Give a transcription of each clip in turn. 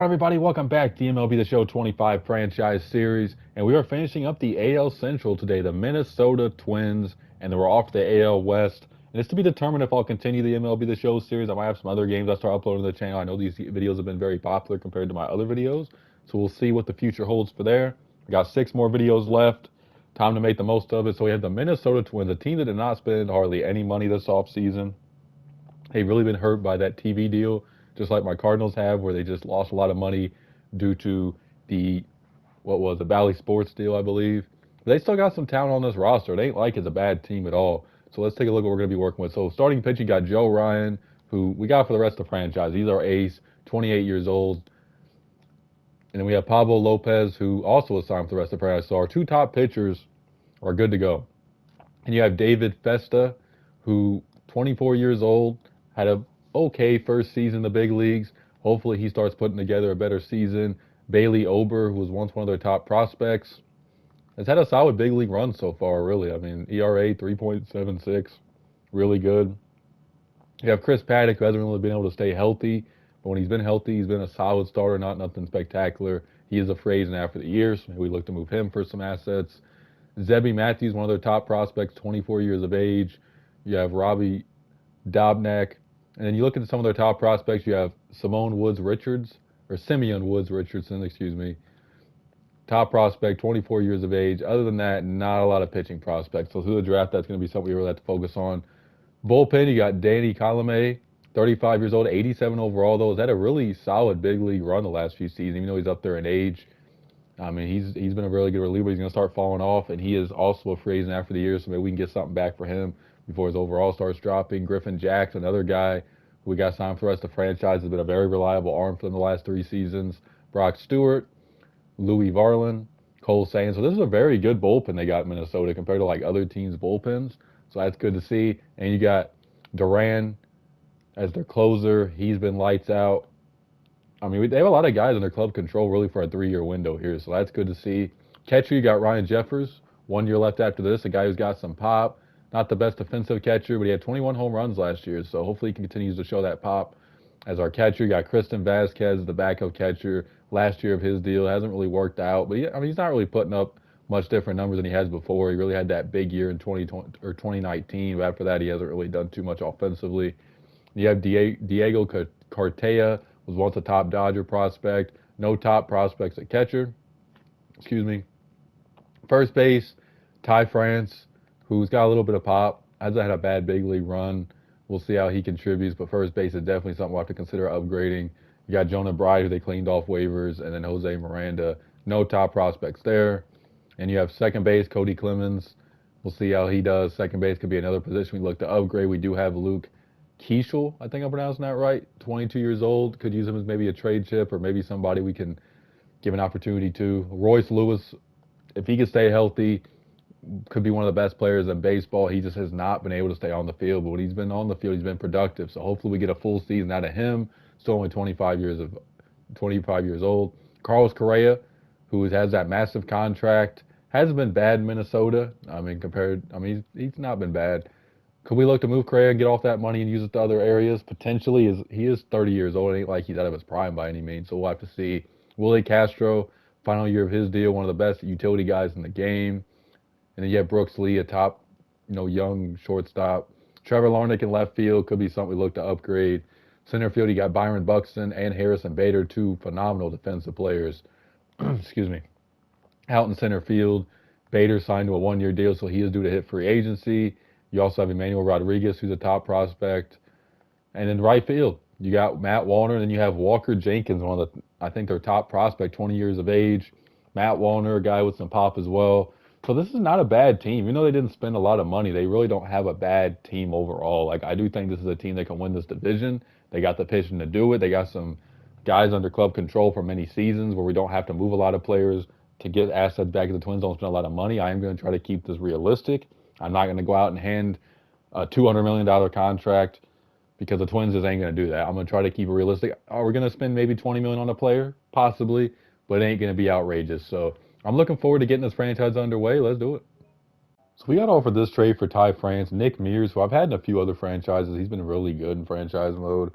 Hi everybody, welcome back to MLB The Show 25 franchise series, and we are finishing up the AL Central today, the Minnesota Twins, and then we're off to the AL West, and it's to be determined if I'll continue the MLB The Show series. I might have some other games I start uploading to the channel. I know these videos have been very popular compared to my other videos, so we'll see what the future holds for there. We got 6 more videos left, time to make the most of it. So we have the Minnesota Twins, a team that did not spend hardly any money this offseason. They've really been hurt by that TV deal, just like my Cardinals have, where they just lost a lot of money due to the what was the Bally Sports deal, I believe. But they still got some talent on this roster. It ain't like it's a bad team at all. So let's take a look at what we're going to be working with. So starting pitch, you got Joe Ryan, who we got for the rest of the franchise. He's our ace, 28 years old. And then we have Pablo Lopez, who also is signed for the rest of the franchise. So our 2 top pitchers are good to go. And you have David Festa, who 24 years old, had a okay first season in the big leagues. Hopefully he starts putting together a better season. Bailey Ober, who was once one of their top prospects, has had a solid big league run so far, really. I mean, ERA 3.76, really good. You have Chris Paddock, who hasn't really been able to stay healthy, but when he's been healthy, he's been a solid starter, not nothing spectacular. He is a free agent after the year, so maybe we look to move him for some assets. Zebby Matthews, one of their top prospects, 24 years of age. You have Robbie Dobnak. And then you look at some of their top prospects, you have Simeon Woods Richardson, excuse me. Top prospect, 24 years of age. Other than that, not a lot of pitching prospects. So through the draft, that's going to be something we really have to focus on. Bullpen, you got Danny Colomé, 35 years old, 87 overall, though. He's had a really solid big league run the last few seasons, even though he's up there in age. I mean, he's been a really good reliever. He's going to start falling off, and he is also a free agent after the year, so maybe we can get something back for him before his overall starts dropping. Griffin Jackson, another guy who we got signed for the rest of the franchise, has been a very reliable arm for them the last 3 seasons. Brock Stewart, Louis Varlin, Cole Sands. So this is a very good bullpen they got in Minnesota compared to like other teams' bullpens. So that's good to see. And you got Duran as their closer. He's been lights out. I mean, they have a lot of guys under club control really for a 3-year window here, so that's good to see. Catcher, you got Ryan Jeffers, 1 year left after this, a guy who's got some pop. Not the best defensive catcher, but he had 21 home runs last year, so hopefully he can continue to show that pop as our catcher. You got Kristen Vasquez, the backup catcher. Last year of his deal hasn't really worked out, but he's not really putting up much different numbers than he has before. He really had that big year in 2020 or 2019, but after that he hasn't really done too much offensively. You have Diego Cartaya, was once a top Dodger prospect. No top prospects at catcher. Excuse me. First base, Ty France, who's got a little bit of pop. Hasn't had a bad big league run. We'll see how he contributes, but first base is definitely something we'll have to consider upgrading. You got Jonah Bride, who they cleaned off waivers, and then Jose Miranda. No top prospects there. And you have second base, Cody Clemens. We'll see how he does. Second base could be another position we look to upgrade. We do have Luke Keishel, I think I'm pronouncing that right, 22 years old. Could use him as maybe a trade chip or maybe somebody we can give an opportunity to. Royce Lewis, if he can stay healthy, could be one of the best players in baseball. He just has not been able to stay on the field, but when he's been on the field, he's been productive. So hopefully we get a full season out of him. Still only 25 years old. Carlos Correa, who has that massive contract, hasn't been bad in Minnesota. He's not been bad. Could we look to move Correa and get off that money and use it to other areas? Potentially. He is 30 years old. It ain't like he's out of his prime by any means. So we'll have to see. Willie Castro, final year of his deal, one of the best utility guys in the game. And then you have Brooks Lee, a top, young shortstop. Trevor Larnach in left field could be something we look to upgrade. Center field, you got Byron Buxton and Harrison Bader, 2 phenomenal defensive players. Excuse me. Out in center field, Bader signed to a 1-year deal, so he is due to hit free agency. You also have Emmanuel Rodriguez, who's a top prospect. And in right field, you got Matt Wallner, and then you have Walker Jenkins, one of I think their top prospect, 20 years of age. Matt Wallner, a guy with some pop as well. So this is not a bad team. Even though they didn't spend a lot of money, they really don't have a bad team overall. Like, I do think this is a team that can win this division. They got the pitching to do it. They got some guys under club control for many seasons where we don't have to move a lot of players to get assets back. The Twins don't spend a lot of money. I am going to try to keep this realistic. I'm not going to go out and hand a $200 million contract because the Twins just ain't going to do that. I'm going to try to keep it realistic. Are we going to spend maybe $20 million on a player? Possibly, but it ain't going to be outrageous. So I'm looking forward to getting this franchise underway. Let's do it. So we got offered this trade for Ty France, Nick Mears, who I've had in a few other franchises. He's been really good in franchise mode.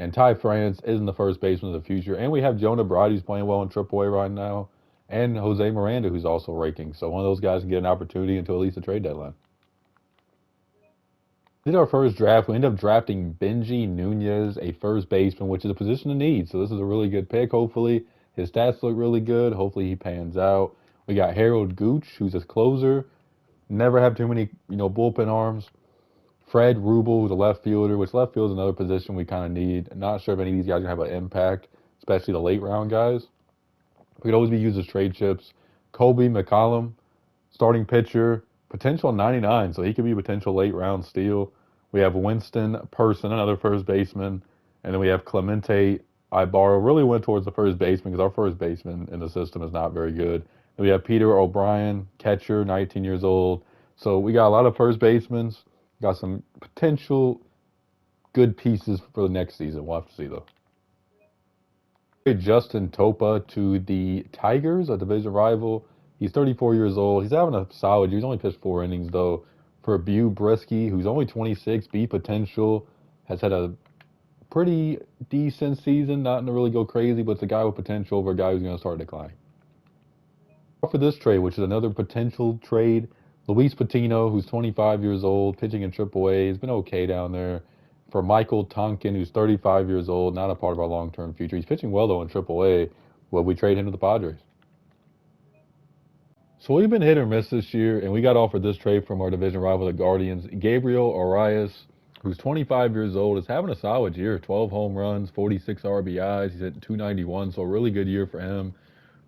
And Ty France isn't the first baseman of the future. And we have Jonah Bride, who's playing well in AAA right now, and Jose Miranda, who's also raking. So one of those guys can get an opportunity until at least the trade deadline. Did our first draft. We ended up drafting Benji Nunez, a first baseman, which is a position of need. So this is a really good pick. Hopefully his stats look really good. Hopefully he pans out. We got Harold Gooch, who's a closer. Never have too many, bullpen arms. Fred Rubel, who's a left fielder, which left field is another position we kind of need. Not sure if any of these guys are going to have an impact, especially the late round guys. We could always be used as trade chips. Colby McCollum, starting pitcher, potential 99, so he could be a potential late round steal. We have Winston Person, another first baseman, and then we have Clemente Ibarra. Really went towards the first baseman because our first baseman in the system is not very good. And we have Peter O'Brien, catcher, 19 years old. So we got a lot of first basemen. Got some potential good pieces for the next season. We'll have to see though. Justin Topa to the Tigers, a division rival. He's 34 years old. He's having a solid year. He's only pitched 4 innings, though. For Bew Brisky, who's only 26, B potential, has had a pretty decent season. Not to really go crazy, but it's a guy with potential over a guy who's going to start declining. For this trade, which is another potential trade, Luis Patino, who's 25 years old, pitching in AAA. He's been okay down there. For Michael Tonkin, who's 35 years old, not a part of our long-term future. He's pitching well, though, in AAA. Well, we trade him to the Padres. So we've been hit or miss this year, and we got offered this trade from our division rival, the Guardians. Gabriel Arias, who's 25 years old, is having a solid year. 12 home runs, 46 RBIs. He's hitting 291, so a really good year for him.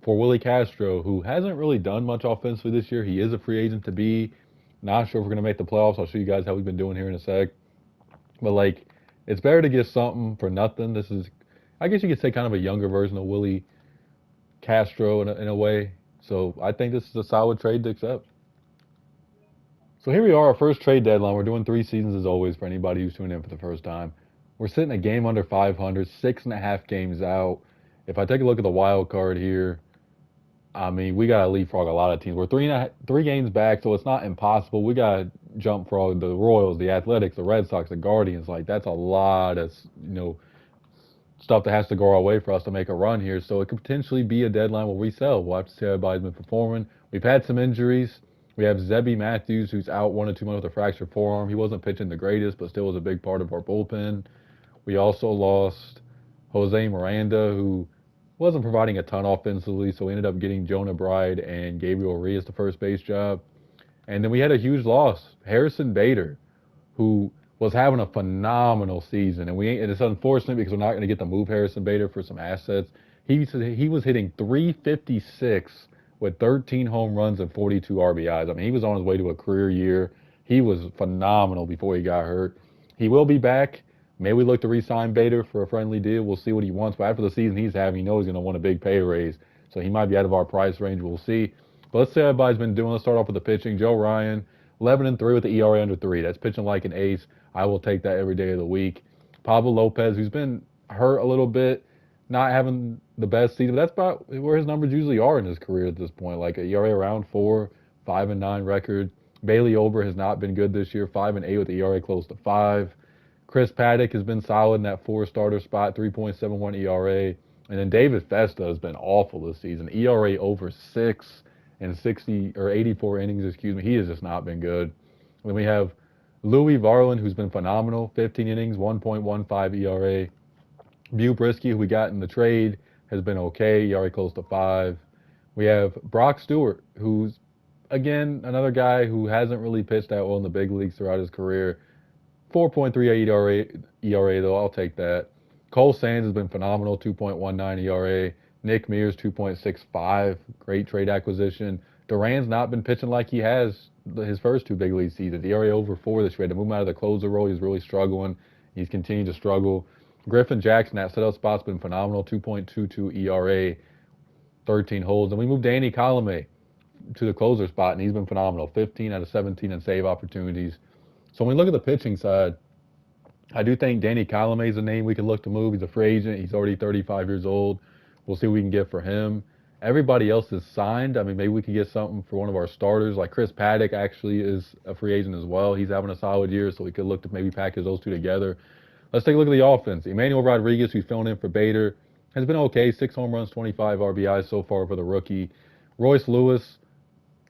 For Willie Castro, who hasn't really done much offensively this year. He is a free agent to be. Not sure if we're going to make the playoffs. I'll show you guys how we've been doing here in a sec. But, it's better to get something for nothing. This is, I guess you could say, kind of a younger version of Willie Castro in a way. So I think this is a solid trade to accept. So here we are, our first trade deadline. We're doing 3 seasons as always for anybody who's tuning in for the first time. We're sitting a game under 500, 6.5 games out. If I take a look at the wild card here, I mean, we got to leapfrog a lot of teams. We're 3 games back, so it's not impossible. We got to jump frog the Royals, the Athletics, the Red Sox, the Guardians. That's a lot of, stuff that has to go our way for us to make a run here. So it could potentially be a deadline where we sell. We'll have to see how everybody's been performing. We've had some injuries. We have Zebby Matthews, who's out 1 or 2 months with a fractured forearm. He wasn't pitching the greatest, but still was a big part of our bullpen. We also lost Jose Miranda, who wasn't providing a ton offensively, so we ended up getting Jonah Bride and Gabriel Arias the first base job. And then we had a huge loss, Harrison Bader, who was having a phenomenal season. And it's unfortunate because we're not going to get to move Harrison Bader for some assets. He was hitting 356 with 13 home runs and 42 RBIs. I mean, he was on his way to a career year. He was phenomenal before he got hurt. He will be back. Maybe we look to re-sign Bader for a friendly deal. We'll see what he wants. But after the season he's having, you know he's going to want a big pay raise. So he might be out of our price range. We'll see. But let's see how everybody's been doing. Let's start off with the pitching. Joe Ryan, 11-3 with the ERA under 3. That's pitching like an ace. I will take that every day of the week. Pablo Lopez, who's been hurt a little bit, not having the best season. But that's about where his numbers usually are in his career at this point. Like a ERA around 4, 5-9 record. Bailey Ober has not been good this year. 5-8 with the ERA close to 5. Chris Paddock has been solid in that 4-starter spot, 3.71 ERA. And then David Festa has been awful this season. ERA over 6 and 84 innings, He has just not been good. And then we have Louis Varland, who's been phenomenal, 15 innings, 1.15 ERA. Bew Brisky, who we got in the trade, has been okay, ERA close to 5. We have Brock Stewart, who's, again, another guy who hasn't really pitched that well in the big leagues throughout his career. 4.38 ERA, though, I'll take that. Cole Sands has been phenomenal, 2.19 ERA. Nick Mears, 2.65, great trade acquisition. Duran's not been pitching like he has his first 2 big league seasons. ERA over 4 this year. To move him out of the closer role, he's really struggling. He's continued to struggle. Griffin Jackson, that setup spot's been phenomenal, 2.22 ERA, 13 holds. And we moved Danny Colomé to the closer spot, and he's been phenomenal, 15 out of 17 in save opportunities. So when we look at the pitching side, I do think Danny Colomé is a name we could look to move. He's a free agent. He's already 35 years old. We'll see what we can get for him. Everybody else is signed. I mean, maybe we can get something for one of our starters. Like Chris Paddock actually is a free agent as well. He's having a solid year, so we could look to maybe package those 2 together. Let's take a look at the offense. Emmanuel Rodriguez, who's filling in for Bader, has been okay. 6 home runs, 25 RBIs so far for the rookie. Royce Lewis,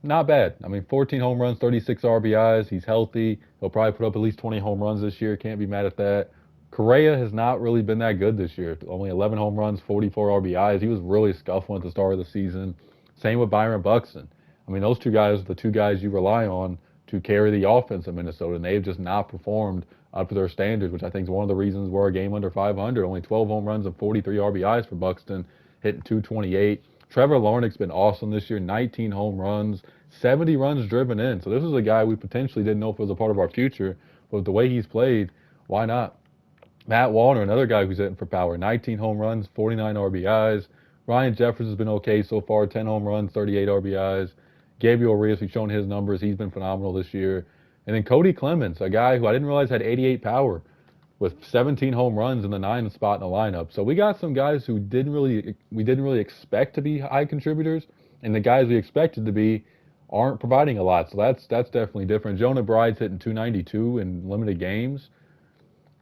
not bad. I mean, 14 home runs, 36 RBIs. He's healthy. He'll probably put up at least 20 home runs this year. Can't be mad at that. Correa has not really been that good this year. Only 11 home runs, 44 RBIs. He was really scuffling at the start of the season. Same with Byron Buxton. I mean, those two guys are the two guys you rely on to carry the offense in Minnesota, and they've just not performed up to their standards, which I think is one of the reasons we're a game under 500. Only 12 home runs and 43 RBIs for Buxton, hitting 228. Trevor Larnach's been awesome this year, 19 home runs, 70 runs driven in. So this is a guy we potentially didn't know if it was a part of our future, but with the way he's played, why not? Matt Wallner, another guy who's hitting for power, 19 home runs, 49 RBIs. Ryan Jeffers has been okay so far, 10 home runs, 38 RBIs. Gabriel Reyes, we've shown his numbers. He's been phenomenal this year. And then Cody Clemens, a guy who I didn't realize had 88 power with 17 home runs in the 9th spot in the lineup. So we got some guys who we didn't really expect to be high contributors, and the guys we expected to be aren't providing a lot. So that's definitely different. Jonah Bride's hitting 292 in limited games.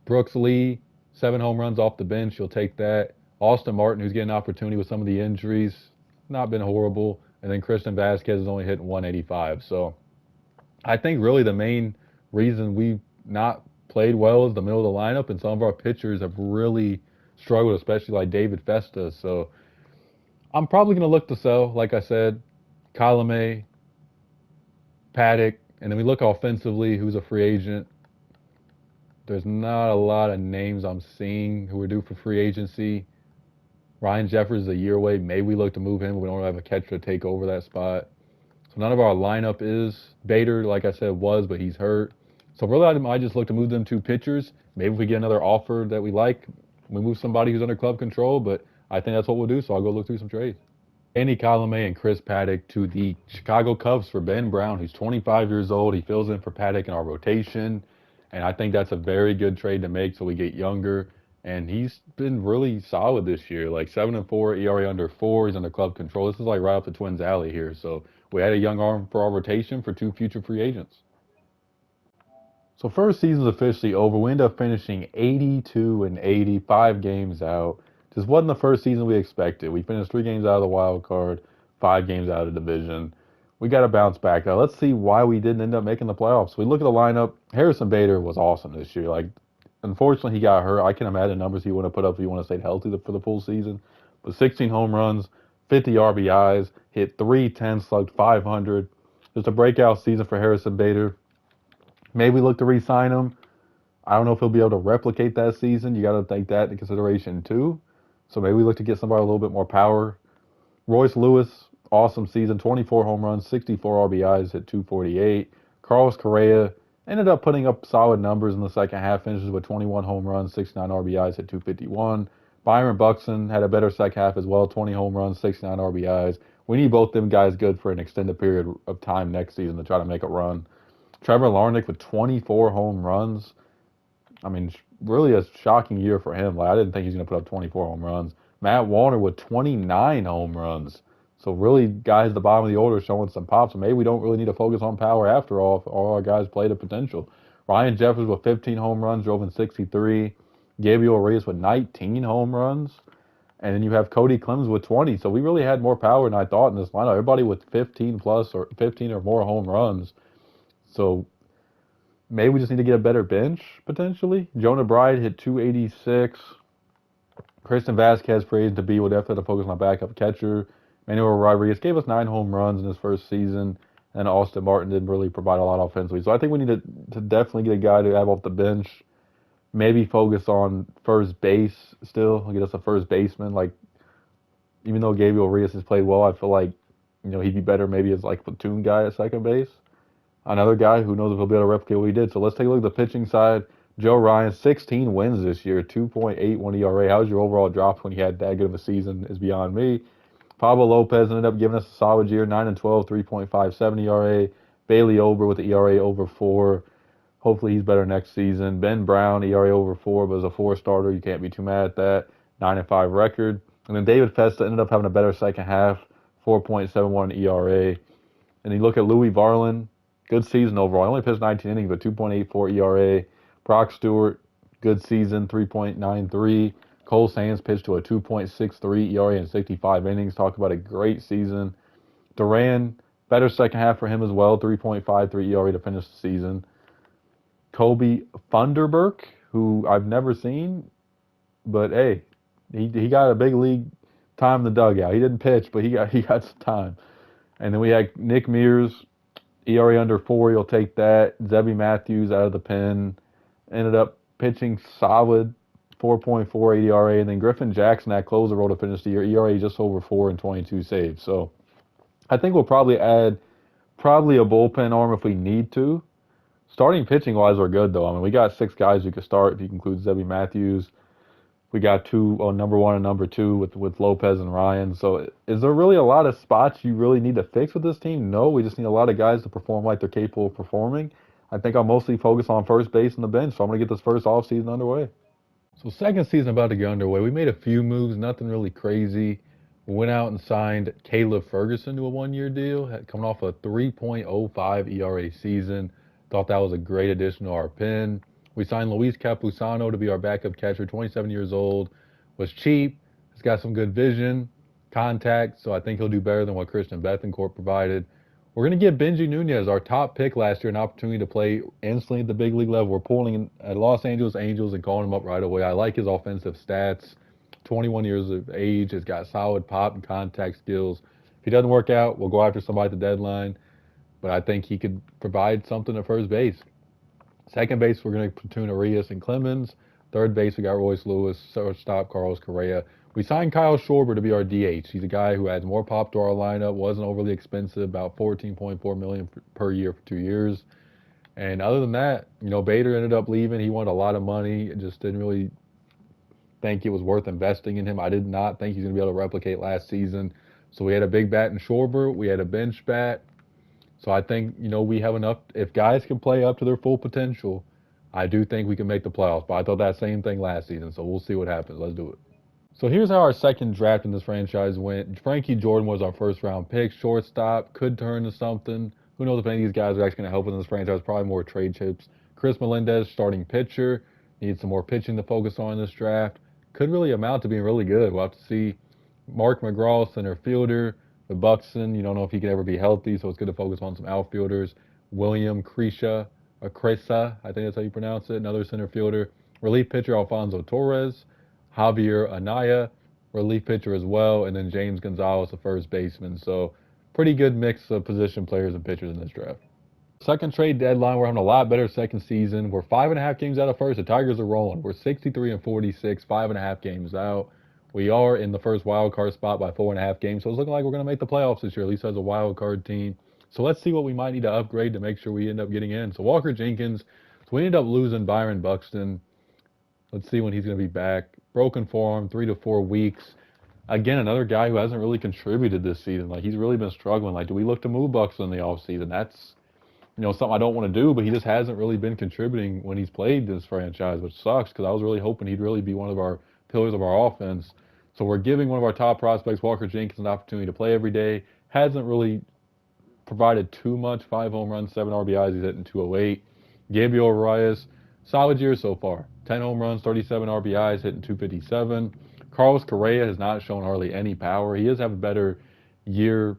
Brooks Lee, 7 home runs off the bench. You'll take that. Austin Martin, who's getting an opportunity with some of the injuries, not been horrible. And then Christian Vasquez is only hitting 185. So I think really the main reason we've not played well is the middle of the lineup, and some of our pitchers have really struggled, especially like David Festa. So I'm probably going to look to sell, like I said, Colome, Paddock, and then we look offensively, who's a free agent. There's not a lot of names I'm seeing who are due for free agency. Ryan Jeffers is a year away. Maybe we look to move him, but we don't have a catcher to take over that spot. So none of our lineup is. Bader, like I said, was, but he's hurt. So really, I might just look to move them 2 pitchers. Maybe if we get another offer that we like, we move somebody who's under club control, but I think that's what we'll do, so I'll go look through some trades. Andy Colome and Chris Paddock to the Chicago Cubs for Ben Brown, who's 25 years old. He fills in for Paddock in our rotation, and I think that's a very good trade to make so we get younger. And he's been really solid this year, like 7-4, ERA under 4. He's under club control. This is like right up the Twins' alley here. So we had a young arm for our rotation for 2 future free agents. So first season's officially over. We ended up finishing 82-80, 5 games out. This wasn't the first season we expected. We finished 3 games out of the wild card, 5 games out of the division. We got to bounce back. Now let's see why we didn't end up making the playoffs. We look at the lineup. Harrison Bader was awesome this year. Like, unfortunately, he got hurt. I can imagine the numbers he would have put up if he would have stayed healthy for the full season. But 16 home runs, 50 RBIs, hit 310, slugged 500. Just a breakout season for Harrison Bader. Maybe look to re-sign him. I don't know if he'll be able to replicate that season. You got to take that into consideration too. So maybe we look to get somebody a little bit more power. Royce Lewis, awesome season, 24 home runs, 64 RBIs, hit 248. Carlos Correa ended up putting up solid numbers in the second half, finishes with 21 home runs, 69 RBIs, hit 251. Byron Buxton had a better second half as well, 20 home runs, 69 RBIs. We need both them guys good for an extended period of time next season to try to make a run. Trevor Larnach with 24 home runs. I mean, really a shocking year for him. Like, I didn't think he was going to put up 24 home runs. Matt Wallner with 29 home runs. So really, guys at the bottom of the order showing some pop. So maybe we don't really need to focus on power after all if all our guys play to potential. Ryan Jeffers with 15 home runs, drove in 63. Gabriel Reyes with 19 home runs. And then you have Cody Clemens with 20. So we really had more power than I thought in this lineup. Everybody with 15 plus or 15 or more home runs. So maybe we just need to get a better bench, potentially. Jonah Bride hit 286. Christian Vasquez praised to be. We'll definitely have to focus on a backup catcher. Manuel Rodriguez gave us 9 home runs in his first season. And Austin Martin didn't really provide a lot offensively. So I think we need to definitely get a guy to have off the bench. Maybe focus on first base still. Get us a first baseman. Like, even though Gabriel Reyes has played well, I feel like, he'd be better maybe as like a platoon guy at second base. Another guy who knows if he'll be able to replicate what he did. So let's take a look at the pitching side. Joe Ryan, 16 wins this year, 2.81 ERA. How's your overall drops when you had that good of a season is beyond me. Pablo Lopez ended up giving us a solid year, 9-12, 3.57 ERA. Bailey Ober with the ERA over 4. Hopefully he's better next season. Ben Brown, ERA over 4, but as a 4-starter, you can't be too mad at that. 9-5 record. And then David Festa ended up having a better second half, 4.71 ERA. And you look at Louis Varland, good season overall. He only pitched 19 innings, but 2.84 ERA. Brock Stewart, good season, 3.93. Cole Sands pitched to a 2.63 ERA in 65 innings. Talk about a great season. Duran, better second half for him as well, 3.53 ERA to finish the season. Kobe Funderburk, who I've never seen, but hey, he got a big league time in the dugout. He didn't pitch, but he got some time. And then we had Nick Mears, ERA under 4. You'll take that. Zebby Matthews out of the pen, ended up pitching solid, 4.48 ERA. And then Griffin Jackson, that closer role to finish the year, ERA just over 4 and 22 saves. So I think we'll probably add a bullpen arm if we need to. Starting pitching wise, we're good though. I mean, we got 6 guys you could start if you include Zebby Matthews. We got 2 on number 1 and number 2 with Lopez and Ryan. So is there really a lot of spots you really need to fix with this team? No, we just need a lot of guys to perform like they're capable of performing. I think I'll mostly focus on first base and the bench, so I'm going to get this first offseason underway. So second season about to get underway. We made a few moves, nothing really crazy. We went out and signed Caleb Ferguson to a 1-year deal, coming off a 3.05 ERA season. Thought that was a great addition to our pen. We signed Luis Capusano to be our backup catcher, 27 years old, was cheap, has got some good vision, contact, so I think he'll do better than what Christian Bethancourt provided. We're going to give Benji Nunez, our top pick last year, an opportunity to play instantly at the big league level. We're pulling at Los Angeles Angels and calling him up right away. I like his offensive stats. 21 years of age, has got solid pop and contact skills. If he doesn't work out, we'll go after somebody at the deadline, but I think he could provide something at first base. Second base, we're going to platoon Arias and Clemens. Third base, we got Royce Lewis, shortstop Carlos Correa. We signed Kyle Schwarber to be our DH. He's a guy who adds more pop to our lineup, wasn't overly expensive, about $14.4 million per year for 2 years. And other than that, Bader ended up leaving. He wanted a lot of money. Just didn't really think it was worth investing in him. I did not think he's going to be able to replicate last season. So we had a big bat in Schwarber. We had a bench bat. So I think, we have enough. If guys can play up to their full potential, I do think we can make the playoffs. But I thought that same thing last season. So we'll see what happens. Let's do it. So here's how our second draft in this franchise went. Frankie Jordan was our first round pick. Shortstop. Could turn to something. Who knows if any of these guys are actually going to help in this franchise. Probably more trade chips. Chris Melendez, starting pitcher. Needs some more pitching to focus on in this draft. Could really amount to being really good. We'll have to see. Mark McGraw, center fielder. The Buxton, you don't know if he can ever be healthy, so it's good to focus on some outfielders. William Cresa, I think that's how you pronounce it, another center fielder. Relief pitcher Alfonso Torres. Javier Anaya, relief pitcher as well. And then James Gonzalez, the first baseman. So pretty good mix of position players and pitchers in this draft. Second trade deadline, we're having a lot better second season. We're 5.5 games out of first. The Tigers are rolling. We're 63 and 46, 5.5 games out. We are in the first wild card spot by 4.5 games, so it's looking like we're going to make the playoffs this year, at least as a wild card team. So let's see what we might need to upgrade to make sure we end up getting in. So Walker Jenkins, so we ended up losing Byron Buxton. Let's see when he's going to be back. Broken forearm, 3 to 4 weeks. Again, another guy who hasn't really contributed this season. Like, he's really been struggling. Like, do we look to move Buxton in the offseason? That's, something I don't want to do, but he just hasn't really been contributing when he's played this franchise, which sucks because I was really hoping he'd really be one of our pillars of our offense. So we're giving one of our top prospects, Walker Jenkins, an opportunity to play every day. Hasn't really provided too much. 5 home runs, 7 RBIs. He's hitting 208. Gabriel Arias, solid year so far. 10 home runs, 37 RBIs, hitting 257. Carlos Correa has not shown hardly any power. He does have a better year,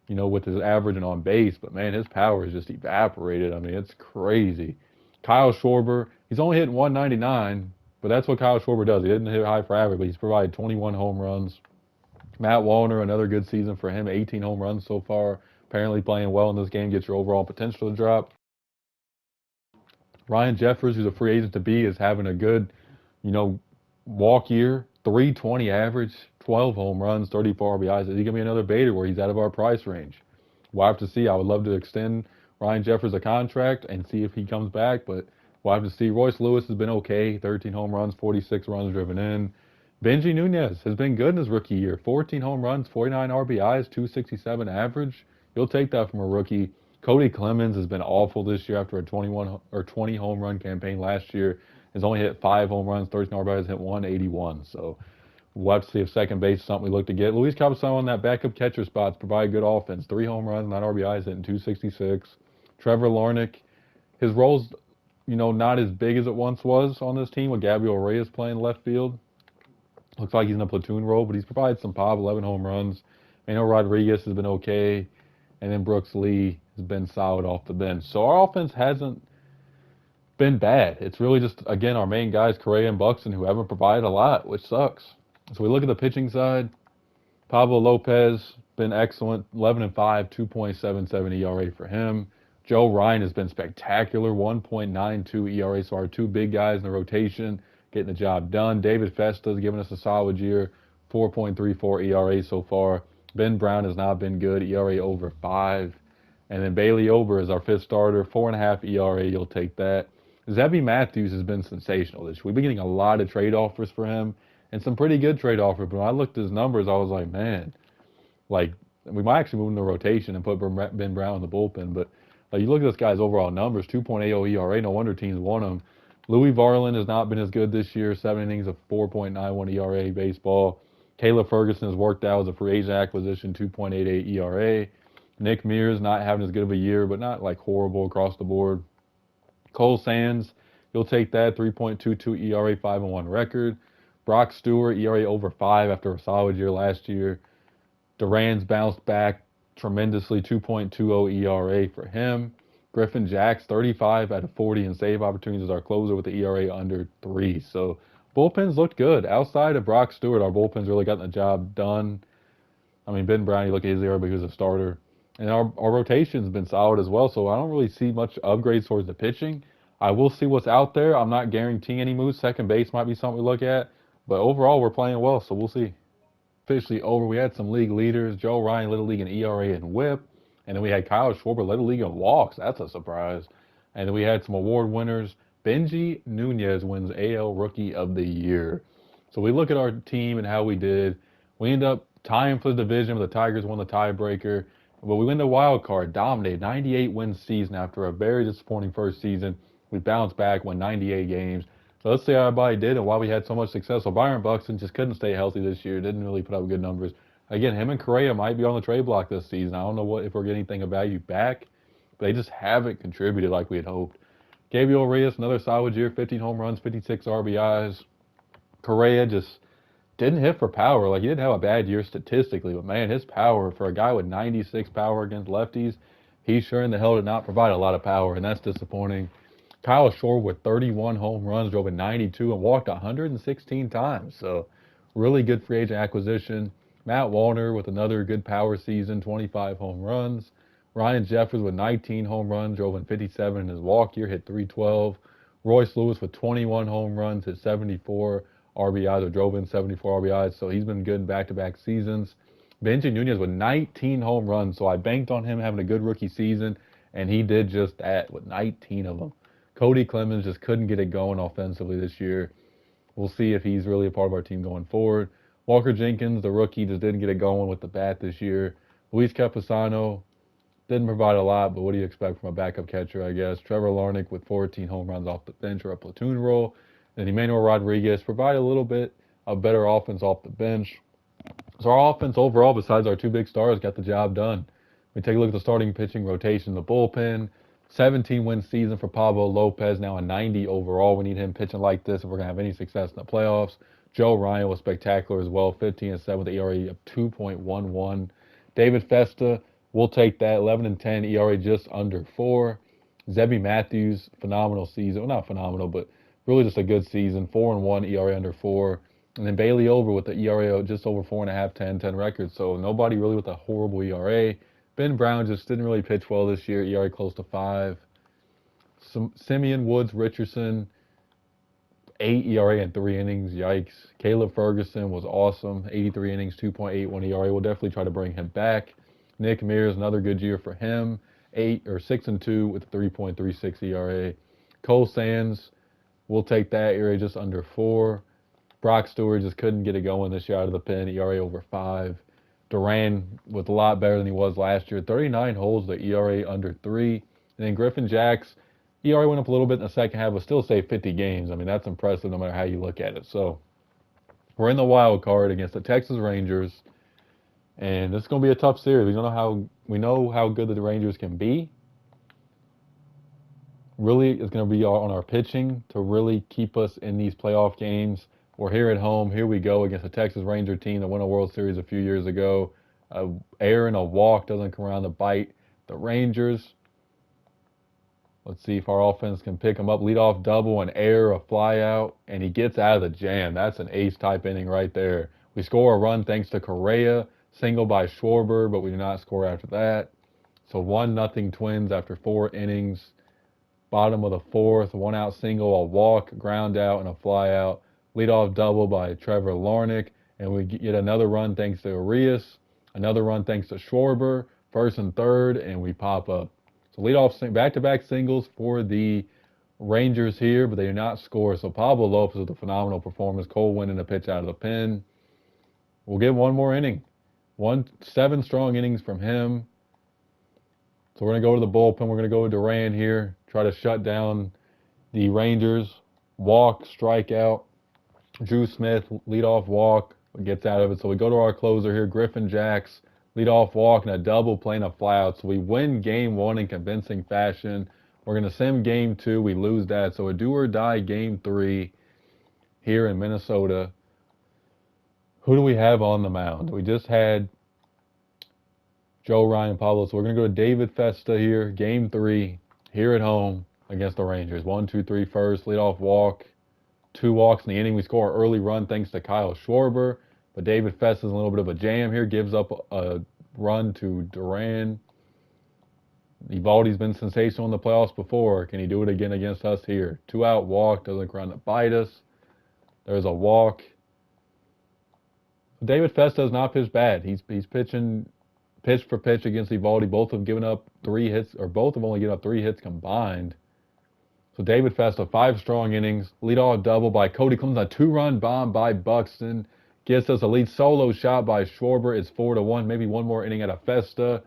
with his average and on base. But, man, his power has just evaporated. I mean, it's crazy. Kyle Schwarber, he's only hitting 199. But that's what Kyle Schwarber does. He didn't hit high for average, but he's provided 21 home runs. Matt Wallner, another good season for him, 18 home runs so far. Apparently playing well in this game, gets your overall potential to drop. Ryan Jeffers, who's a free agent to be, is having a good, walk year. 320 average, 12 home runs, 34 RBIs. Is he going to be another Bader where he's out of our price range? We'll have to see. I would love to extend Ryan Jeffers a contract and see if he comes back, but we'll have to see. Royce Lewis has been okay. 13 home runs, 46 runs driven in. Benji Nunez has been good in his rookie year. 14 home runs, 49 RBIs, 267 average. You'll take that from a rookie. Cody Clemens has been awful this year after a 20 home run campaign last year. Has only hit 5 home runs, 13 RBIs, hit 181. So we'll have to see if second base is something we look to get. Luis Capusano on that backup catcher spot to provide good offense. 3 home runs, 9 RBIs, hitting 266. Trevor Larnach, his role's not as big as it once was on this team with Gabriel Reyes playing left field. Looks like he's in a platoon role, but he's provided some pop, 11 home runs. Manuel Rodriguez has been okay, and then Brooks Lee has been solid off the bench. So our offense hasn't been bad. It's really just, again, our main guys, Correa and Buxton, who haven't provided a lot, which sucks. So we look at the pitching side. Pablo Lopez, been excellent, 11 and 5, 2.77 ERA for him. Joe Ryan has been spectacular, 1.92 ERA. So our two big guys in the rotation getting the job done. David Festa has given us a solid year, 4.34 ERA so far. Ben Brown has not been good, ERA over 5. And then Bailey Ober is our fifth starter, 4.5 ERA. You'll take that. Zebby Matthews has been sensational this year. We've been getting a lot of trade offers for him and some pretty good trade offers. But when I looked at his numbers, I was like, man, like we might actually move him to rotation and put Ben Brown in the bullpen. But like you look at this guy's overall numbers, 2.80 ERA. No wonder teams want him. Louis Varland has not been as good this year. 7 innings of 4.91 ERA baseball. Caleb Ferguson has worked out as a free agent acquisition, 2.88 ERA. Nick Mears not having as good of a year, but not like horrible across the board. Cole Sands, you'll take that, 3.22 ERA, 5-1 record. Brock Stewart, ERA over 5 after a solid year last year. Duran's bounced back tremendously, 2.20 ERA for him. Griffin Jacks, 35 out of 40 in save opportunities as our closer with the ERA under 3. So bullpens looked good. Outside of Brock Stewart, our bullpen's really gotten the job done. I mean, Ben Brown, you look at his ERA, but he was a starter. And our rotation's been solid as well, so I don't really see much upgrades towards the pitching. I will see what's out there. I'm not guaranteeing any moves. Second base might be something we look at. But overall, we're playing well, so we'll see. Officially over. We had some league leaders. Joe Ryan led the league in ERA and WHIP. And then we had Kyle Schwarber led the league in walks. That's a surprise. And then we had some award winners. Benji Nunez wins AL Rookie of the Year. So we look at our team and how we did. We end up tying for the division, but the Tigers won the tiebreaker. But we win the wild card, dominated, 98 win season after a very disappointing first season. We bounced back, won 98 games. So let's see how everybody did and why we had so much success. So Byron Buxton just couldn't stay healthy this year, didn't really put up good numbers. Again, him and Correa might be on the trade block this season. I don't know if we're getting anything of value back, but they just haven't contributed like we had hoped. Gabriel Reyes, another solid year, 15 home runs, 56 RBIs. Correa just didn't hit for power. Like, he didn't have a bad year statistically, but man, his power for a guy with 96 power against lefties, he sure in the hell did not provide a lot of power, and that's disappointing. Kyle Schwarber with 31 home runs, drove in 92, and walked 116 times. So, really good free agent acquisition. Matt Wallner with another good power season, 25 home runs. Ryan Jeffers with 19 home runs, drove in 57 in his walk year, hit 312. Royce Lewis with 21 home runs, hit 74 RBIs, or drove in 74 RBIs, so he's been good in back-to-back seasons. Benji Nunez with 19 home runs, so I banked on him having a good rookie season, and he did just that with 19 of them. Cody Clemens just couldn't get it going offensively this year. We'll see if he's really a part of our team going forward. Walker Jenkins, the rookie, just didn't get it going with the bat this year. Luis Campusano didn't provide a lot, but what do you expect from a backup catcher, I guess? Trevor Larnach with 14 home runs off the bench or a platoon role. And Emmanuel Rodriguez provided a little bit of better offense off the bench. So our offense overall, besides our two big stars, got the job done. We take a look at the starting pitching rotation, the bullpen. 17-win season for Pablo Lopez, now a 90 overall. We need him pitching like this if we're going to have any success in the playoffs. Joe Ryan was spectacular as well, 15-7 with the ERA of 2.11. David Festa, we'll take that, 11-10, ERA just under 4. Zebby Matthews, phenomenal season. Well, not phenomenal, but really just a good season, 4-1, ERA under 4. And then Bailey Ober with the ERA of just over 4.5, 10 records. So nobody really with a horrible ERA. Ben Brown just didn't really pitch well this year, ERA close to 5. Simeon Woods Richardson, 8 ERA in 3 innings, yikes. Caleb Ferguson was awesome, 83 innings, 2.81 ERA. We'll definitely try to bring him back. Nick Mears, another good year for him, 6-2 with 3.36 ERA. Cole Sands, we'll take that, ERA just under 4. Brock Stewart just couldn't get it going this year out of the pen, ERA over 5. Duran was a lot better than he was last year. 39 holds, the ERA under 3. And then Griffin Jacks, ERA went up a little bit in the second half, but still saved 50 games. I mean, that's impressive no matter how you look at it. So we're in the wild card against the Texas Rangers, and this is going to be a tough series. We know how good the Rangers can be. really is going to be on our pitching to really keep us in these playoff games. We're here at home. Here we go against a Texas Ranger team that won a World Series a few years ago. Error and a walk doesn't come around to bite the Rangers. Let's see if our offense can pick him up. Leadoff double, an error, a fly out, and he gets out of the jam. That's an ace-type inning right there. We score a run thanks to Correa, single by Schwarber, but we do not score after that. So 1-0 Twins after 4 innings. Bottom of the fourth, 1-out single, a walk, ground out, and a fly out. Leadoff double by Trevor Larnach, and we get another run thanks to Arias, another run thanks to Schwarber, first and third, and we pop up. So leadoff back-to-back singles for the Rangers here, but they do not score. So Pablo Lopez with a phenomenal performance. Cole winning a pitch out of the pen. We'll get one more inning. 7 strong innings from him. So we're going to go to the bullpen. We're going to go to Duran here, try to shut down the Rangers. Walk, strikeout. Drew Smith, leadoff walk, gets out of it. So we go to our closer here, Griffin Jacks. Leadoff walk and a double playing a flyout. So we win game 1 in convincing fashion. We're going to sim game 2. We lose that. So a do or die game 3 here in Minnesota. Who do we have on the mound? We just had Joe Ryan Pablo. So we're going to go to David Festa here, game 3, here at home against the Rangers. 1, 2, 3 first, leadoff walk. 2 walks in the inning. We score an early run thanks to Kyle Schwarber. But David Festa is in a little bit of a jam here. Gives up a run to Duran. Evaldi's been sensational in the playoffs before. Can he do it again against us here? 2-out walk. Doesn't come around to bite us. There's a walk. David Festa has not pitched bad. He's pitching pitch for pitch against Evaldi. Both have given up 3 hits, or both have only given up 3 hits combined. So David Festa, 5 strong innings. Leadoff double by Cody Clemens. A 2-run bomb by Buxton. Gets us a lead solo shot by Schwarber. It's 4-1. Maybe one more inning out of Festa.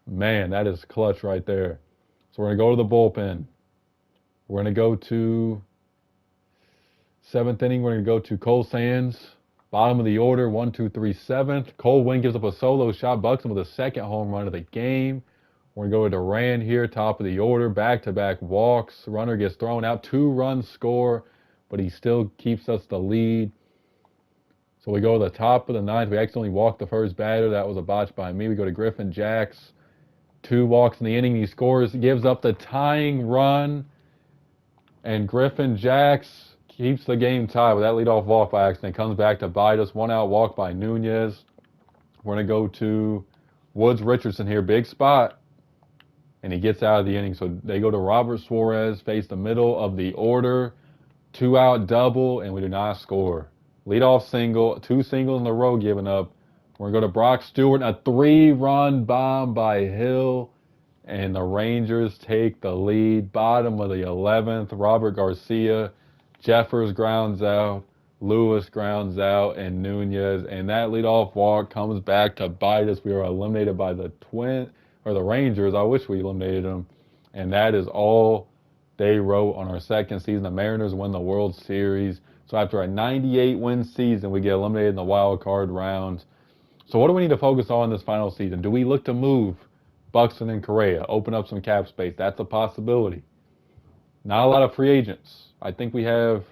Man, that is clutch right there. So we're going to go to the bullpen. We're going to go to 7th inning. We're going to go to Cole Sands. Bottom of the order, 1, 2, 3, 7th. Cole Winn gives up a solo shot. Buxton with a 2nd home run of the game. We're going to go to Duran here, top of the order. Back-to-back walks. Runner gets thrown out. 2-run score, but he still keeps us the lead. So we go to the top of the 9th. We accidentally walked the first batter. That was a botch by me. We go to Griffin Jacks. 2 walks in the inning. He scores, gives up the tying run. And Griffin Jacks keeps the game tied with that leadoff walk by accident. Comes back to bite us. 1-out walk by Nunez. We're going to go to Woods Richardson here. Big spot. And he gets out of the inning. So they go to Robert Suarez, face the middle of the order. 2-out double, and we do not score. Leadoff single, 2 singles in a row given up. We're going to go to Brock Stewart, a 3-run bomb by Hill, and the Rangers take the lead. Bottom of the 11th, Robert Garcia, Jeffers grounds out, Lewis grounds out, and Nunez. And that leadoff walk comes back to bite us. We are eliminated by the Rangers. I wish we eliminated them. And that is all they wrote on our second season. The Mariners win the World Series. So after a 98-win season, we get eliminated in the wild card round. So what do we need to focus on this final season? Do we look to move Buxton and Correa, open up some cap space? That's a possibility. Not a lot of free agents. I think we have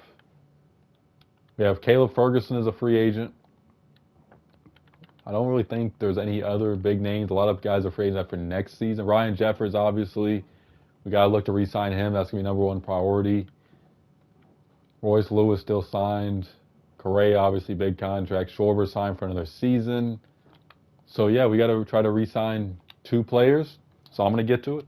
Caleb Ferguson as a free agent. I don't really think there's any other big names. A lot of guys are free agents after next season. Ryan Jeffers, obviously. We got to look to re-sign him. That's going to be #1 priority. Royce Lewis still signed. Correa, obviously, big contract. Schwarber signed for another season. So, yeah, we got to try to re-sign 2 players. So I'm going to get to it.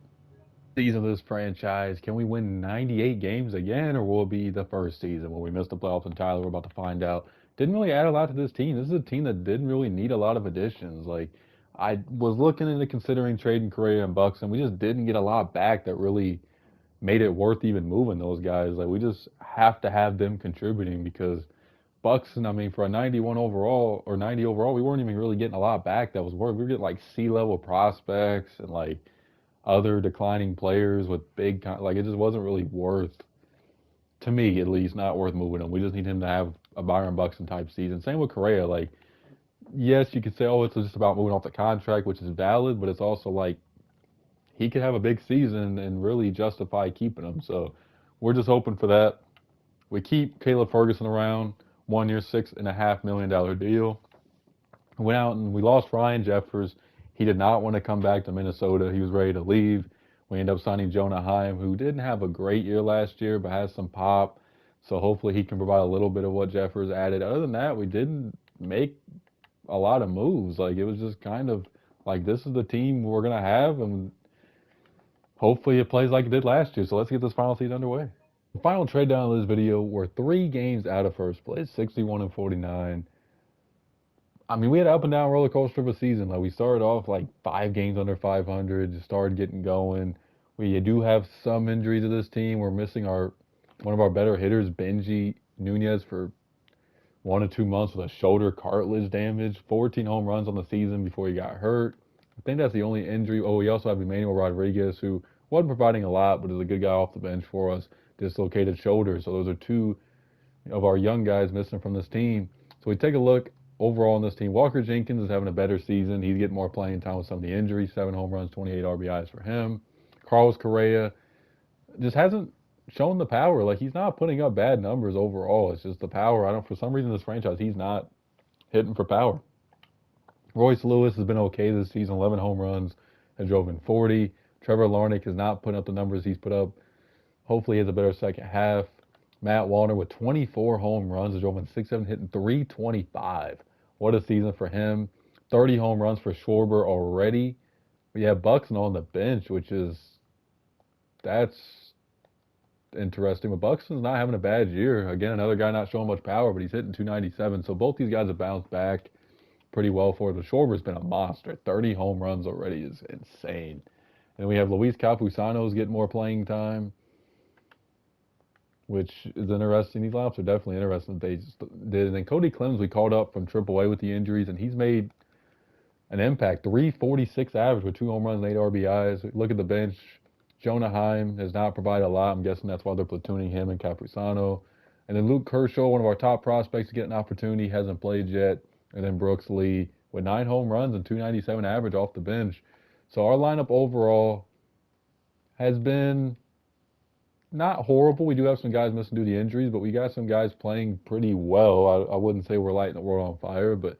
Season of this franchise, can we win 98 games again, or will it be the first season where we missed the playoffs entirely? We're about to find out. Didn't really add a lot to this team. This is a team that didn't really need a lot of additions. Like, I was looking into considering trading Correa and Buxton. We just didn't get a lot back that really made it worth even moving those guys. Like, we just have to have them contributing, because Buxton, I mean, for a 91 overall or 90 overall, we weren't even really getting a lot back that was worth. We were getting like C-level prospects and like other declining players with big, like, it just wasn't really worth, to me at least, not worth moving him. We just need him to have a Byron Buxton type season. Same with Correa. Like, yes, you could say, oh, it's just about moving off the contract, which is valid, but it's also like he could have a big season and really justify keeping him. So we're just hoping for that. We keep Caleb Ferguson around, 1 year, $6.5 million deal. Went out and we lost Ryan Jeffers. He did not want to come back to Minnesota. He was ready to leave. We ended up signing Jonah Heim, who didn't have a great year last year, but has some pop. So hopefully he can provide a little bit of what Jeffers added. Other than that, we didn't make a lot of moves. Like it was just kind of like this is the team we're gonna have, and hopefully it plays like it did last year. So let's get this final season underway. The final trade down of this video, we're 3 games out of first place, 61 and 49. I mean, we had an up and down roller coaster of a season. Like we started off like 5 games under 500, just started getting going. We do have some injuries to this team. We're missing one of our better hitters, Benji Nunez, for 1 to 2 months with a shoulder cartilage damage. 14 home runs on the season before he got hurt. I think that's the only injury. Oh, we also have Emmanuel Rodriguez, who wasn't providing a lot, but is a good guy off the bench for us. Dislocated shoulder. So those are 2 of our young guys missing from this team. So we take a look overall on this team. Walker Jenkins is having a better season. He's getting more playing time with some of the injuries. 7 home runs, 28 RBIs for him. Carlos Correa just hasn't shown the power. Like he's not putting up bad numbers overall. It's just the power. For some reason this franchise he's not hitting for power. Royce Lewis has been okay this season. 11 home runs, has drove in 40. Trevor Larnach is not putting up the numbers he's put up. Hopefully he has a better second half. Matt Wallner with 24 home runs, has drove in 6-7, hitting 325. What a season for him. 30 home runs for Schwarber already. We have Buxton on the bench, that's interesting. But Buxton's not having a bad year. Again, another guy not showing much power, but he's hitting 297. So both these guys have bounced back pretty well for it. But Schwarber's been a monster. 30 home runs already is insane. And we have Luis Campusano's getting more playing time, which is interesting. These lineups are definitely interesting that they just did. And then Cody Clemens we called up from AAA with the injuries, and he's made an impact. 346 average with 2 home runs and 8 RBIs. Look at the bench. Jonah Heim has not provided a lot. I'm guessing that's why they're platooning him and Campusano. And then Luke Kershaw, one of our top prospects, to get an opportunity, hasn't played yet. And then Brooks Lee with 9 home runs and 297 average off the bench. So our lineup overall has been not horrible. We do have some guys missing due to injuries, but we got some guys playing pretty well. I wouldn't say we're lighting the world on fire, but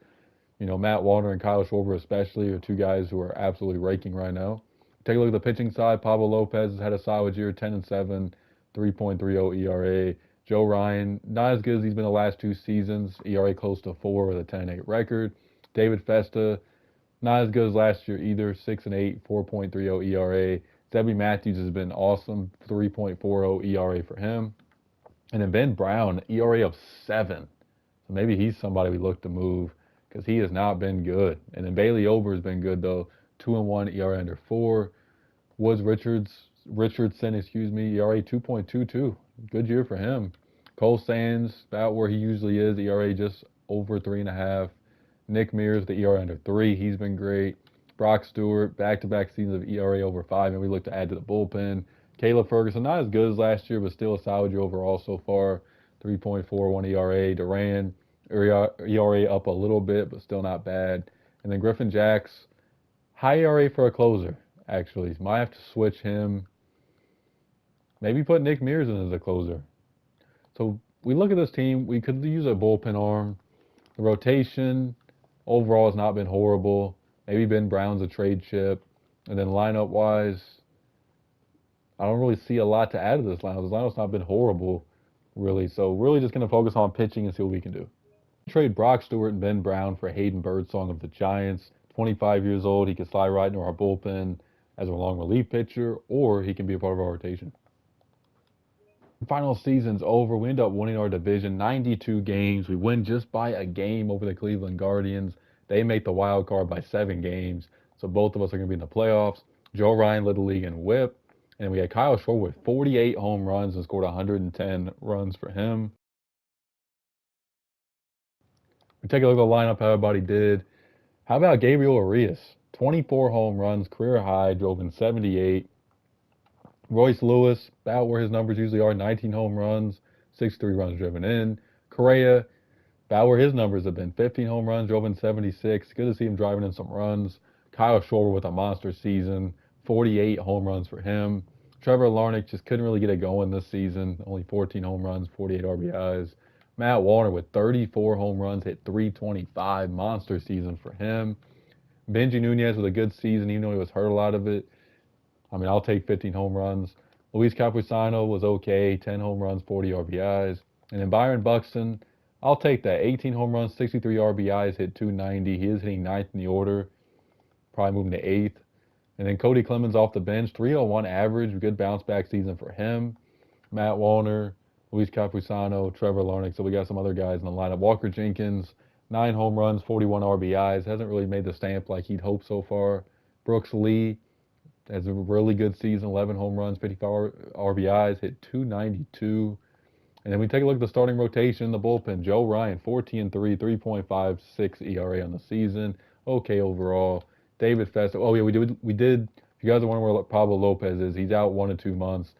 Matt Wallner and Kyle Schwarber especially are 2 guys who are absolutely raking right now. Take a look at the pitching side. Pablo Lopez has had a solid year, 10-7, 3.30 ERA. Joe Ryan, not as good as he's been the last 2 seasons. ERA close to 4 with a 10-8 record. David Festa, not as good as last year either. 6-8, 4.30 ERA. Debbie Matthews has been awesome, 3.40 ERA for him. And then Ben Brown, ERA of 7. So maybe he's somebody we look to move because he has not been good. And then Bailey Ober has been good, though. 2-1, ERA under 4. Woods Richardson, ERA 2.22. Good year for him. Cole Sands, about where he usually is, ERA just over 3.5. Nick Mears, the ERA under 3. He's been great. Brock Stewart, back-to-back seasons of ERA over 5, and we look to add to the bullpen. Caleb Ferguson, not as good as last year, but still a solid year overall so far. 3.41 ERA. Duran, ERA up a little bit, but still not bad. And then Griffin Jacks, high ERA for a closer, actually. Might have to switch him. Maybe put Nick Mears in as a closer. So we look at this team, we could use a bullpen arm. The rotation overall has not been horrible. Maybe Ben Brown's a trade chip. And then lineup-wise, I don't really see a lot to add to this lineup. This lineup's not been horrible, really. So really just going to focus on pitching and see what we can do. Trade Brock Stewart and Ben Brown for Hayden Birdsong of the Giants. 25 years old. He can slide right into our bullpen as a long relief pitcher, or he can be a part of our rotation. Final season's over. We end up winning our division, 92 games. We win just by a game over the Cleveland Guardians. They make the wild card by 7 games. So both of us are going to be in the playoffs. Joe Ryan led the league in WHIP. And we had Kyle Schwarber with 48 home runs and scored 110 runs for him. We take a look at the lineup, how everybody did. How about Gabriel Arias? 24 home runs, career high, drove in 78. Royce Lewis, about where his numbers usually are, 19 home runs, 63 runs driven in. Correa, about where his numbers have been, 15 home runs, drove in 76. Good to see him driving in some runs. Kyle Schwarber with a monster season, 48 home runs for him. Trevor Larnach just couldn't really get it going this season. Only 14 home runs, 48 RBIs. Matt Warner with 34 home runs, hit 325. Monster season for him. Benji Nunez with a good season, even though he was hurt a lot of it. I mean, I'll take 15 home runs. Luis Campusano was okay, 10 home runs, 40 RBIs. And then Byron Buxton, I'll take that. 18 home runs, 63 RBIs, hit 290. He is hitting ninth in the order, probably moving to eighth. And then Cody Clemens off the bench, 301 average, good bounce back season for him. Matt Wallner, Luis Campusano, Trevor Larnach. So we got some other guys in the lineup. Walker Jenkins, 9 home runs, 41 RBIs. Hasn't really made the stamp like he'd hoped so far. Brooks Lee has a really good season, 11 home runs, 55 RBIs, hit 292. And then we take a look at the starting rotation, the bullpen. Joe Ryan, 14-3, 3.56 ERA on the season. Okay overall. David Festa. Oh yeah, we did. If you guys are wondering where Pablo Lopez is, he's out 1 to 2 months.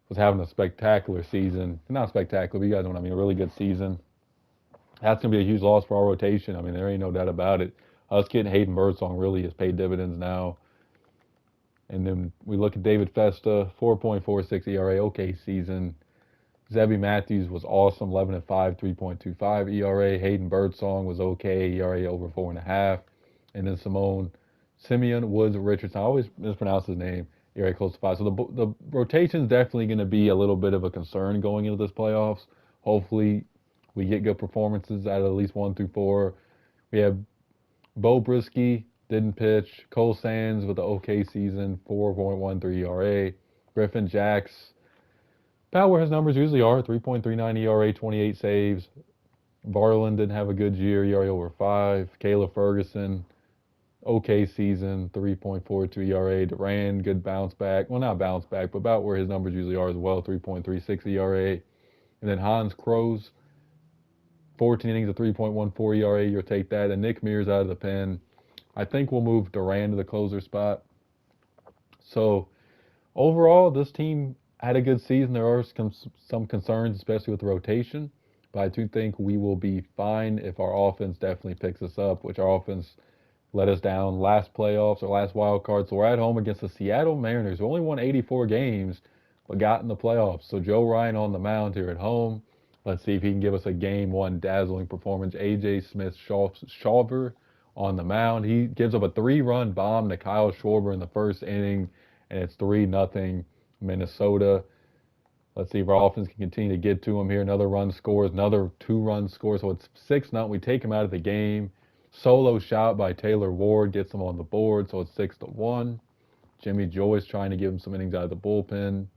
Was having a spectacular season. Not spectacular, but you guys know what I mean. A really good season. That's gonna be a huge loss for our rotation. I mean, there ain't no doubt about it. Us getting Hayden Birdsong really has paid dividends now. And then we look at David Festa, 4.46 ERA, okay season. Zebby Matthews was awesome, 11-5, 3.25 ERA. Hayden Birdsong was okay, ERA over 4.5. And then Simeon Woods Richardson, I always mispronounce his name, ERA close to 5. So the rotation's definitely going to be a little bit of a concern going into this playoffs. Hopefully we get good performances out of at least 1 through 4. We have Bo Brisky, didn't pitch. Cole Sands with an okay season, 4.13 ERA. Griffin Jacks, about where his numbers usually are, 3.39 ERA, 28 saves. Barlin didn't have a good year, ERA over 5. Caleb Ferguson, okay season, 3.42 ERA. Duran, good bounce back. Well, not bounce back, but about where his numbers usually are as well, 3.36 ERA. And then Hans Kroos, 14 innings of 3.14 ERA. You'll take that. And Nick Mears out of the pen. I think we'll move Duran to the closer spot. So overall, this team had a good season. There are some concerns, especially with the rotation. But I do think we will be fine if our offense definitely picks us up, which our offense let us down last playoffs or last wild card. So we're at home against the Seattle Mariners, who only won 84 games, but got in the playoffs. So Joe Ryan on the mound here at home. Let's see if he can give us a Game 1 dazzling performance. A.J. Smith-Shawver on the mound. He gives up a 3-run bomb to Kyle Schwarber in the first inning, and it's 3-0 Minnesota. Let's see if our offense can continue to get to him here. Another run scores, another 2-run score. So it's 6-0. We take him out of the game. Solo shot by Taylor Ward gets him on the board, so it's 6-1. Jimmy Joyce trying to give him some innings out of the bullpen.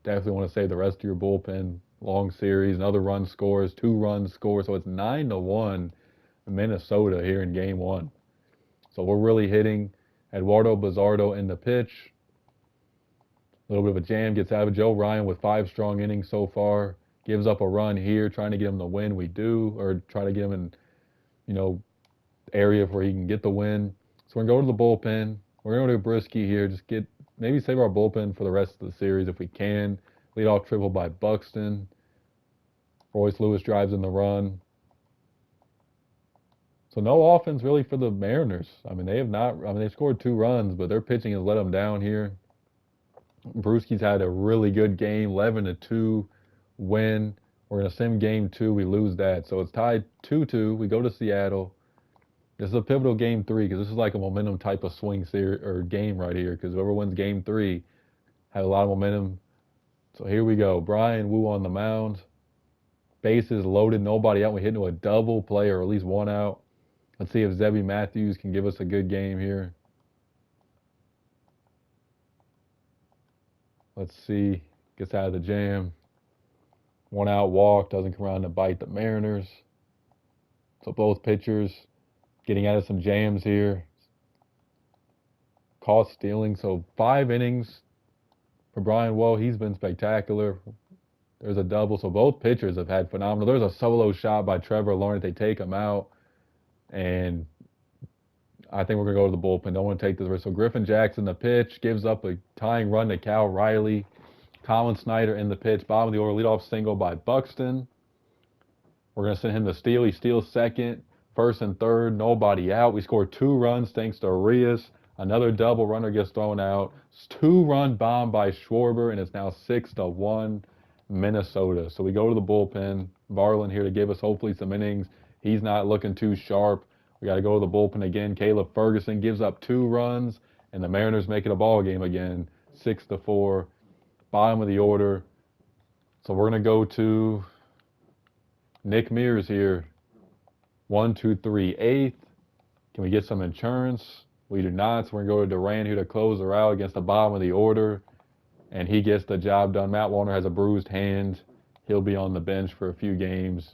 Definitely want to save the rest of your bullpen. Long series, another run scores, 2-run scores, so it's 9-1 Minnesota here in Game 1. So we're really hitting. Eduardo Bazardo in the pitch. A little bit of a jam gets out of Joe Ryan with 5 strong innings so far. Gives up a run here, trying to get him the win. We do, or try to get him in, area where he can get the win. So we're going to go to the bullpen. We're going to go to Brisky here. Just maybe save our bullpen for the rest of the series if we can. Lead off triple by Buxton. Royce Lewis drives in the run. So no offense really for the Mariners. I mean, they scored 2 runs, but their pitching has let them down here. Brewski's had a really good game, 11-2 win. We're going to sim Game 2. We lose that. So it's tied 2-2. We go to Seattle. This is a pivotal Game 3 because this is like a momentum type of swing series or game right here because whoever wins Game 3 had a lot of momentum. So here we go. Brian Wu on the mound. Bases loaded, nobody out. We hit into a double play or at least 1 out. Let's see if Zebby Matthews can give us a good game here. Let's see. Gets out of the jam. 1 out walk. Doesn't come around to bite the Mariners. So both pitchers getting out of some jams here. Caught stealing. So 5 innings for Brian Woe. He's been spectacular. There's a double. So both pitchers have had phenomenal. There's a solo shot by Trevor Lawrence. They take him out. And I think we're going to go to the bullpen. Don't want to take this risk. So Griffin Jackson, the pitch, gives up a tying run to Cal Riley. Colin Snyder in the pitch. Bottom of the order, leadoff single by Buxton. We're going to send him to steal. He steals second. First and third, nobody out. We scored 2 runs thanks to Arias. Another double runner gets thrown out. 2-run bomb by Schwarber, and it's now 6-1 Minnesota. So we go to the bullpen. Varland here to give us hopefully some innings. He's not looking too sharp. We got to go to the bullpen again. Caleb Ferguson gives up 2 runs, and the Mariners make it a ball game again, 6-4. Bottom of the order. So we're going to go to Nick Mears here. 1, 2, 3, 8th. Can we get some insurance? We do not. So we're going to go to Duran here to close her out against the bottom of the order. And he gets the job done. Matt Warner has a bruised hand. He'll be on the bench for a few games.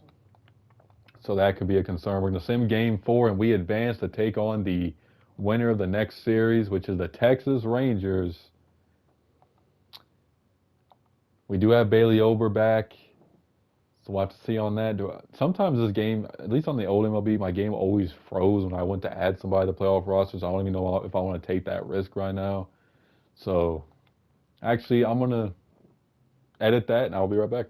So that could be a concern. We're going to sim game 4, and we advance to take on the winner of the next series, which is the Texas Rangers. We do have Bailey Ober back. So we'll have to see on that. Sometimes this game, at least on the old MLB, my game always froze when I went to add somebody to the playoff roster. So I don't even know if I want to take that risk right now. So actually, I'm going to edit that, and I'll be right back.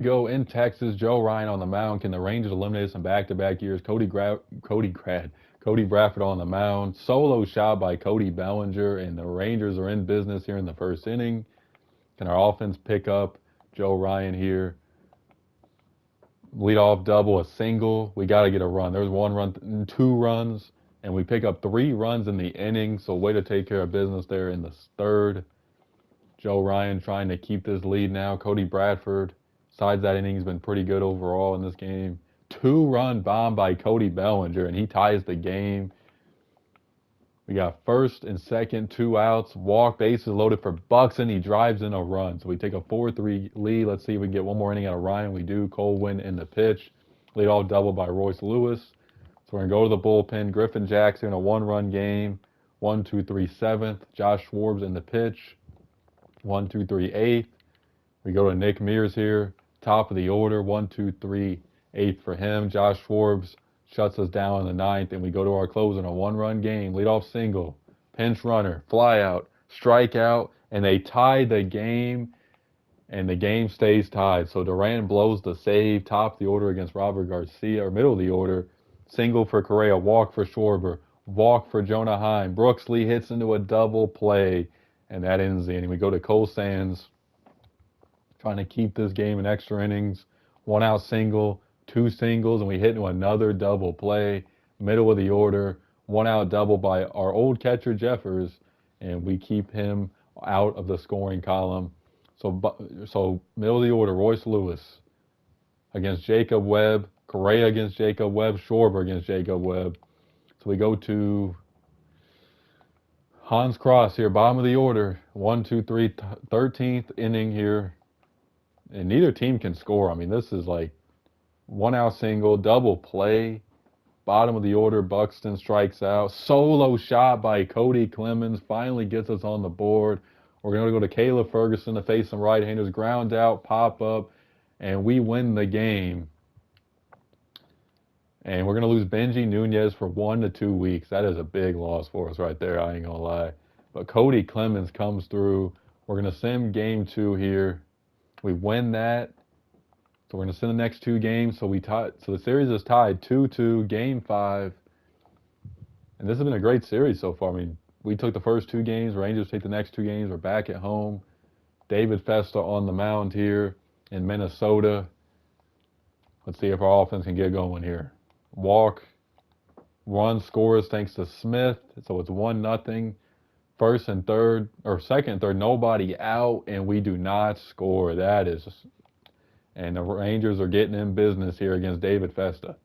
Go in Texas, Joe Ryan on the mound. Can the Rangers eliminate us in back-to-back years? Cody Bradford on the mound. Solo shot by Cody Bellinger, and the Rangers are in business here in the first inning. Can our offense pick up Joe Ryan here? Leadoff double, a single. We got to get a run. There's 1 run, 2 runs, and we pick up 3 runs in the inning. So way to take care of business there in the third. Joe Ryan trying to keep this lead now. Cody Bradford, besides that inning, has been pretty good overall in this game. 2-run bomb by Cody Bellinger, and he ties the game. We got first and second, 2 outs. Walk, bases loaded for Buxton. He drives in a run. So we take a 4-3 lead. Let's see if we can get one more inning out of Ryan. We do. Colwyn in the pitch. Lead off double by Royce Lewis. So we're going to go to the bullpen. Griffin Jackson in a 1-run game. 1, 2, 3, 7th. Josh Schwarbs in the pitch. 1, 2, 3, 8th. We go to Nick Mears here. Top of the order. 1, 2, 3, 8th for him. Josh Schwarbs shuts us down in the 9th, and we go to our close in a 1-run game. Leadoff single, pinch runner, fly out, strikeout, and they tie the game, and the game stays tied. So Duran blows the save, top of the order against Robert Garcia, or middle of the order. Single for Correa, walk for Schwarber, walk for Jonah Heim. Brooks Lee hits into a double play, and that ends the inning. We go to Cole Sands, trying to keep this game in extra innings. 1-out single, 2 singles, and we hit into another double play. Middle of the order, 1-out double by our old catcher Jeffers, and we keep him out of the scoring column. So middle of the order, Royce Lewis against Jacob Webb, Correa against Jacob Webb, Schwarber against Jacob Webb. So we go to Hans Cross here, bottom of the order, 1, 2, 3, 13th inning here, and neither team can score. I mean, this is like 1-out single, double play, bottom of the order, Buxton strikes out. Solo shot by Cody Clemens finally gets us on the board. We're going to go to Caleb Ferguson to face some right-handers, ground out, pop up, and we win the game. And we're going to lose Benji Nunez for 1 to 2 weeks. That is a big loss for us right there, I ain't going to lie. But Cody Clemens comes through. We're going to sim game 2 here. We win that. So we're going to send the next 2 games. So the series is tied 2-2, game 5. And this has been a great series so far. I mean, we took the first 2 games. Rangers take the next 2 games. We're back at home. David Festa on the mound here in Minnesota. Let's see if our offense can get going here. Walk, run scores thanks to Smith. So it's 1-0. First and third, or second and third, nobody out, and we do not score. That is... And the Rangers are getting in business here against David Festa.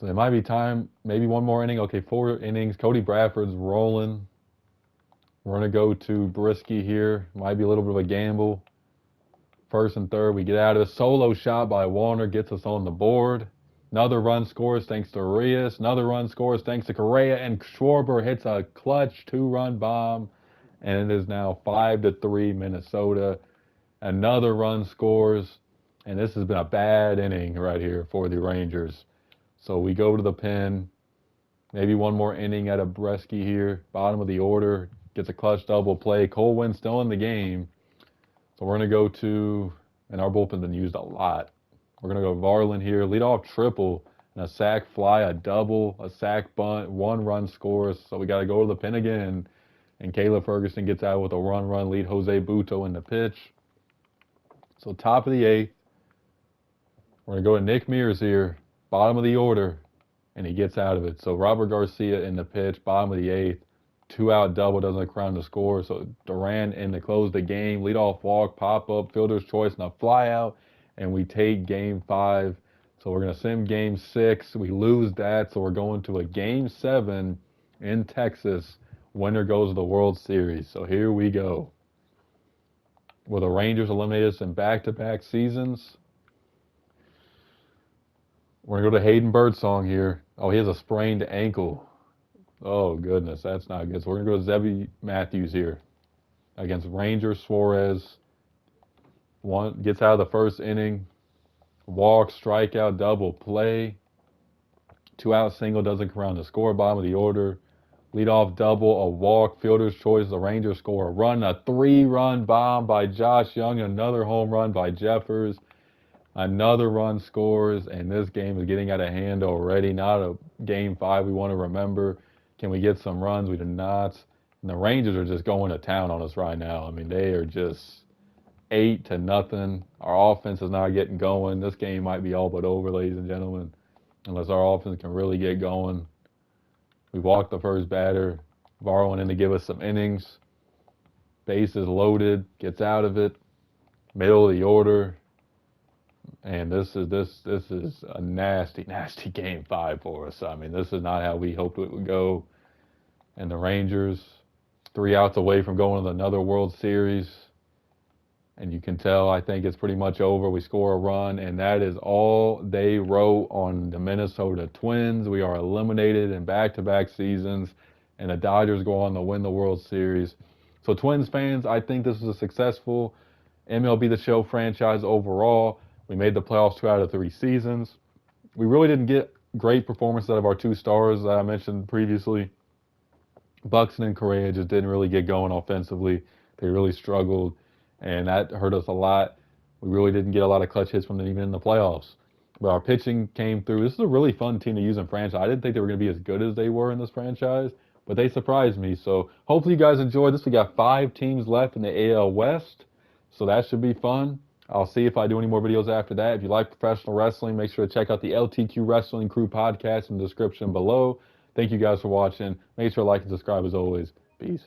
So it might be time, maybe one more inning. Okay, 4 innings. Cody Bradford's rolling. We're going to go to Brisky here. Might be a little bit of a gamble. First and third, we get out of it. Solo shot by Warner gets us on the board. Another run scores thanks to Rios. Another run scores thanks to Correa. And Schwarber hits a clutch 2-run bomb. And it is now 5-3 Minnesota. Another run scores, and this has been a bad inning right here for the Rangers. So we go to the pen, maybe one more inning at a Bresky here. Bottom of the order, gets a clutch double play. Colwyn still in the game. So we're going to go to, and our bullpen's been used a lot. We're going to go Varland here, lead off triple and a sack fly, a double, a sack bunt, 1 run scores. So we got to go to the pin again. And Caleb Ferguson gets out with a run lead. Jose Buto in the pitch. So top of the 8th. We're going to go to Nick Mears here, bottom of the order, and he gets out of it. So Robert Garcia in the pitch, bottom of the 8th. 2-out double doesn't crown the score. So Duran in to close the game. Leadoff walk, pop-up, fielder's choice, and a fly-out. And we take Game 5. So we're going to sim Game 6. We lose that, so we're going to a Game 7 in Texas. Winner goes to the World Series. So here we go. Will the Rangers eliminate us in back-to-back seasons? We're going to go to Hayden Birdsong here. Oh, he has a sprained ankle. Oh, goodness, that's not good. So we're going to go to Zebby Matthews here against Rangers. Suarez gets out of the first inning. Walk, strikeout, double play. 2-out single doesn't crown the score. Bottom of the order. Leadoff double, a walk, fielder's choice. The Rangers score a run, a 3-run bomb by Josh Young, another home run by Jeffers. Another run scores, and this game is getting out of hand already. Not a Game 5 we want to remember. Can we get some runs? We do not. And the Rangers are just going to town on us right now. I mean, they are just 8-0. Our offense is not getting going. This game might be all but over, ladies and gentlemen, unless our offense can really get going. We walked the first batter. Varro went in to give us some innings. Bases loaded, gets out of it. Middle of the order. And this is a nasty Game 5 for us. I mean, this is not how we hoped it would go. And the Rangers, 3 outs away from going to another World Series. And you can tell, I think it's pretty much over. We score a run, and that is all they wrote on the Minnesota Twins. We are eliminated in back-to-back seasons, and the Dodgers go on to win the World Series. So Twins fans, I think this is a successful MLB The Show franchise overall. We made the playoffs 2 out of 3 seasons. We really didn't get great performances out of our 2 stars that I mentioned previously. Buxton and Correa just didn't really get going offensively. They really struggled, and that hurt us a lot. We really didn't get a lot of clutch hits from them even in the playoffs. But our pitching came through. This is a really fun team to use in franchise. I didn't think they were going to be as good as they were in this franchise, but they surprised me. So hopefully you guys enjoyed this. We got 5 teams left in the AL West, so that should be fun. I'll see if I do any more videos after that. If you like professional wrestling, make sure to check out the LTQ Wrestling Crew podcast in the description below. Thank you guys for watching. Make sure to like and subscribe as always. Peace.